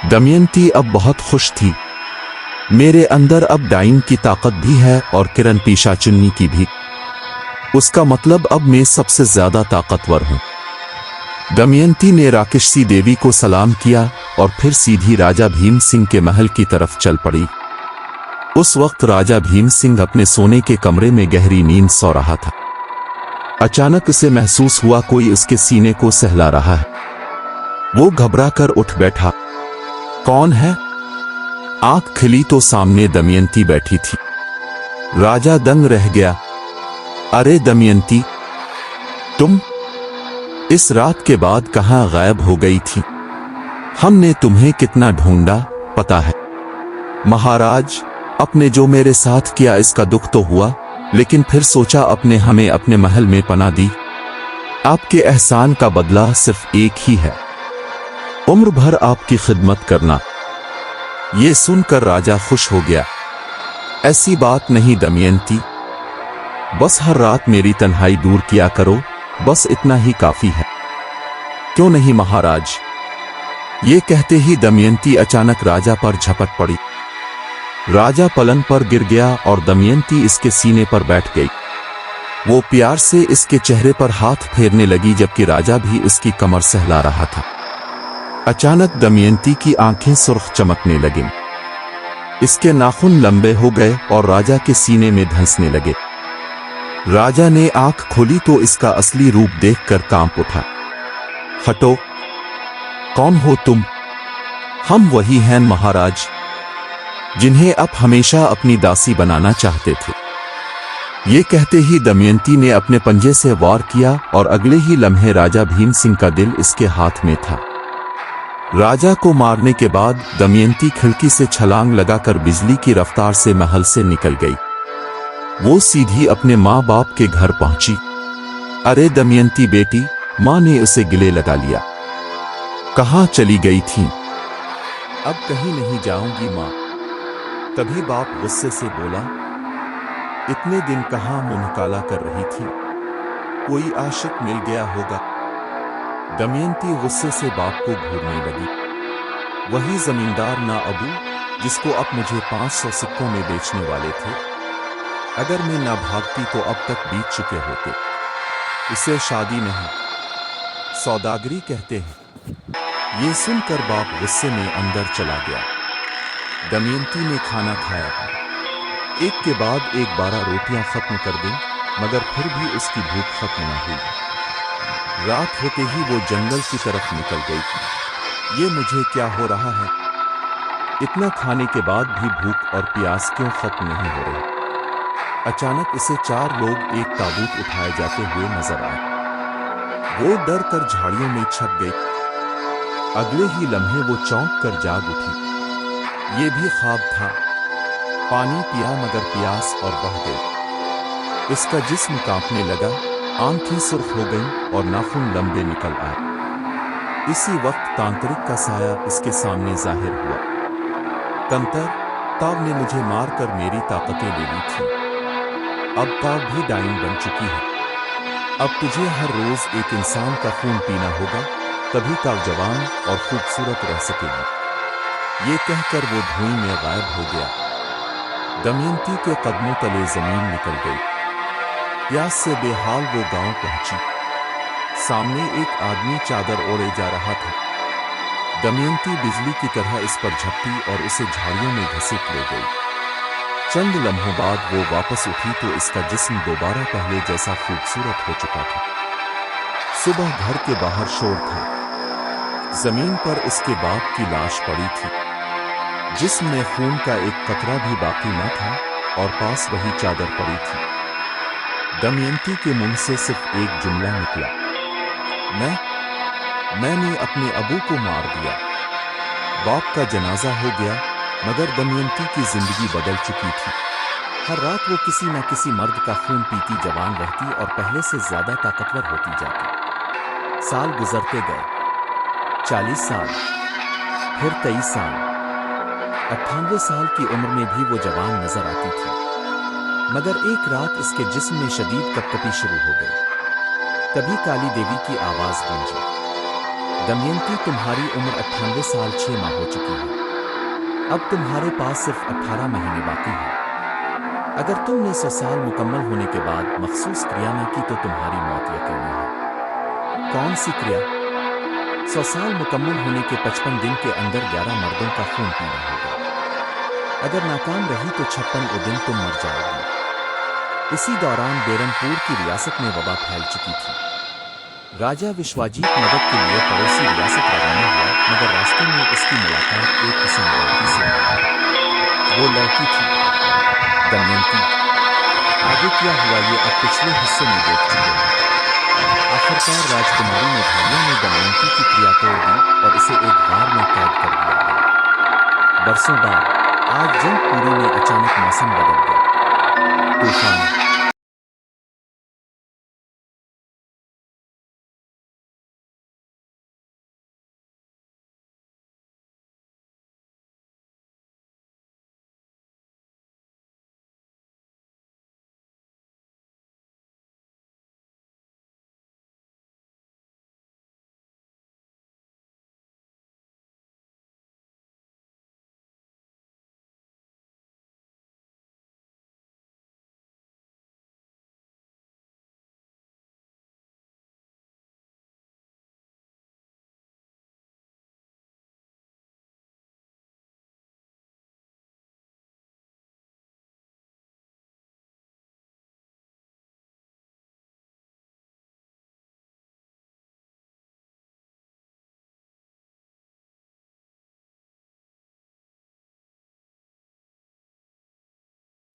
दमयंती अब बहुत खुश थी। मेरे अंदर अब डाइन की ताकत भी है और किरण पिशाचिनी की भी। उसका मतलब अब मैं सबसे ज्यादा ताकतवर हूं। दमयंती ने राक्षसी देवी को सलाम किया और फिर सीधी राजा भीम सिंह के महल की तरफ चल पड़ी। उस वक्त राजा भीम सिंह अपने सोने के कमरे में गहरी नींद सो रहा था। अचानक उसे महसूस हुआ कोई उसके सीने को सहला रहा है। वो घबराकर उठ बैठा। कौन है? आंख खिली तो सामने दमयंती बैठी थी। राजा दंग रह गया। अरे दमयंती, तुम इस रात के बाद कहां गायब हो गई थी? हमने तुम्हें कितना ढूंढा पता है? महाराज, आपने जो मेरे साथ किया इसका दुख तो हुआ, लेकिन फिर सोचा आपने हमें अपने महल में पनाह दी। आपके एहसान का बदला सिर्फ एक ही है, उम्र भर आपकी खिदमत करना। ये सुनकर राजा खुश हो गया। ऐसी बात नहीं दमयंती, बस हर रात मेरी तन्हाई दूर किया करो, बस इतना ही काफी है। क्यों नहीं महाराज? ये कहते ही दमयंती अचानक राजा पर झपट पड़ी। राजा पलंग पर गिर गया और दमयंती इसके सीने पर बैठ गई। वो प्यार से इसके चेहरे पर हाथ फेरने लगी जबकि राजा भी उसकी कमर सहला रहा था। अचानक दमयंती की आंखें सुर्ख चमकने लगीं। इसके नाखून लंबे हो गए और राजा के सीने में धंसने लगे। राजा ने आंख खोली तो इसका असली रूप देखकर कांप उठा। हटो, कौन हो तुम? हम वही हैं महाराज, जिन्हें आप हमेशा अपनी दासी बनाना चाहते थे। ये कहते ही दमयंती ने अपने पंजे से वार किया और अगले ही लम्हे राजा भीम सिंह का दिल इसके हाथ में था। राजा को मारने के बाद दमयंती खिड़की से छलांग लगाकर बिजली की रफ्तार से महल से निकल गई। वो सीधी अपने माँ बाप के घर पहुंची। अरे दमयंती बेटी, माँ ने उसे गले लगा लिया। कहाँ चली गई थी? अब कहीं नहीं जाऊंगी माँ। तभी बाप गुस्से से बोला, इतने दिन कहाँ मुंह काला कर रही थी? कोई आशिक मिल गया होगा। दमयंती गुस्से से बाप को घूरने लगी। वही जमींदार ना अबू, जिसको अब मुझे 500 सिक्कों में बेचने वाले थे। अगर मैं ना भागती तो अब तक बीत चुके होते। इसे शादी नहीं, सौदागरी कहते हैं। ये सुनकर बाप गुस्से में अंदर चला गया। दमयंती ने खाना खाया। एक के बाद एक 12 रोटियां खत्म कर दी, मगर फिर भी उसकी भूख खत्म न हुई। रात होते ही वो जंगल की तरफ निकल गई। ये मुझे क्या हो रहा है? इतना खाने के बाद भी भूख और प्यास क्यों खत्म नहीं हो रही? अचानक उसे 4 लोग एक ताबूत उठाए जाते हुए नजर आए। वो डर कर झाड़ियों में छप गई। अगले ही लम्हे वो चौंक कर जाग उठी। ये भी ख्वाब था। पानी पिया मगर प्यास और बह गई। इसका जिस्म कांपने लगा, आंखें सुर्ख हो गईं और नाखून लंबे निकल आए। इसी वक्त तांत्रिक का साया इसके सामने जाहिर हुआ। तंत्र, ताव ने मुझे मारकर मेरी ताकतें ले ली थी। अब ताव भी डाइन बन चुकी है। अब तुझे हर रोज एक इंसान का खून पीना होगा, तभी ताव जवान और खूबसूरत रह सकेगी। ये कहकर वो धुएं में गायब हो गया। दमयंती के कदमों तले जमीन निकल गई। प्यास से बेहाल वो गांव पहुंची। सामने एक आदमी चादर ओढ़े जा रहा था। दमयंती बिजली की तरह इस पर झपटी और उसे झाड़ियों में घसीट ले गई। चंद लम्हों बाद वो वापस उठी तो इसका जिस्म दोबारा पहले जैसा खूबसूरत हो चुका था। सुबह घर के बाहर शोर था। जमीन पर उसके बाप की लाश पड़ी थी, जिस्म में खून का एक कतरा भी बाकी न था और पास वही चादर पड़ी थी। दमयंती के मुंह से सिर्फ एक जुमला निकला, मैंने अपने अबू को मार दिया। बाप का जनाजा हो गया, मगर दमयंती की जिंदगी बदल चुकी थी। हर रात वो किसी न किसी मर्द का खून पीती जवान रहती और पहले से ज्यादा ताकतवर होती जाती। साल गुजरते गए। 40 साल, फिर 23 साल, 98 साल की उम्र में भी वो जवान नजर आती थी। मगर एक रात इसके जिस्म में शदीद कपकपी शुरू हो गई। तभी काली देवी की आवाज गूंजी। दमयंती, तुम्हारी उम्र 98 साल 6 माह हो चुकी है। अब तुम्हारे पास सिर्फ 18 महीने बाकी हैं। अगर तुमने 100 साल मुकम्मल होने के बाद मखसूस क्रिया न की तो तुम्हारी मौत यकीनी है। कौन सी क्रिया? 100 साल मुकम्मल होने के 55 दिन के अंदर 11 मर्दों का खून पीना होगा। अगर नाकाम रही तो 56 दिन तुम मर जाओगी। इसी दौरान बेरमपुर की रियासत में वबा फैल चुकी थी। राजा विश्वाजीत मदद के लिए पड़ोसी रियासत रवाना हुआ, मगर रास्ते में उसकी मुलाकात एक हसीन लड़की से हुई। वो लड़की थी दमयंती। आगे क्या हुआ ये अब पिछले हिस्से में देख चुके हैं। आखिरकार राजकुमारी मेघालिया ने दमयंती की क्रिया तोड़ दी और इसे एक गार में कैद कर दिया गया। बरसों बाद आज जंगपुरी में अचानक मौसम बदल गया। तूफान।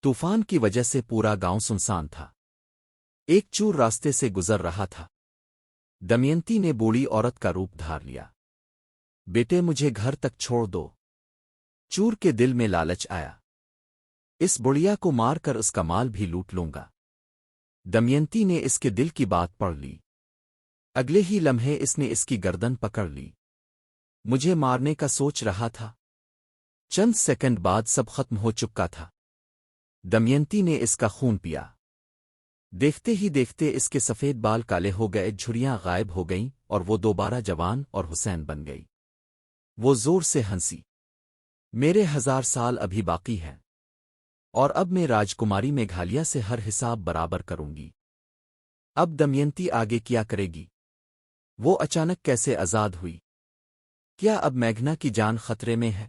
तूफान की वजह से पूरा गांव सुनसान था। एक चूर रास्ते से गुजर रहा था। दमयंती ने बूढ़ी औरत का रूप धार लिया। बेटे, मुझे घर तक छोड़ दो। चूर के दिल में लालच आया। इस बुढ़िया को मारकर उसका माल भी लूट लूंगा। दमयंती ने इसके दिल की बात पढ़ ली। अगले ही लम्हे इसने इसकी गर्दन पकड़ ली। मुझे मारने का सोच रहा था। चंद सेकंड बाद सब खत्म हो चुका था। दमयंती ने इसका खून पिया। देखते ही देखते इसके सफ़ेद बाल काले हो गए, झुर्रियां गायब हो गईं और वो दोबारा जवान और हुसैन बन गई। वो जोर से हंसी। मेरे 1000 साल अभी बाकी हैं और अब मैं राजकुमारी मेघालिया से हर हिसाब बराबर करूंगी। अब दमयंती आगे क्या करेगी? वो अचानक कैसे आज़ाद हुई? क्या अब मेघना की जान खतरे में है?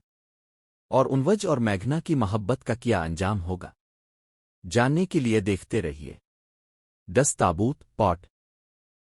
और उनवज और मेघना की मोहब्बत का क्या अंजाम होगा? जानने के लिए देखते रहिए 10 ताबूत पॉट।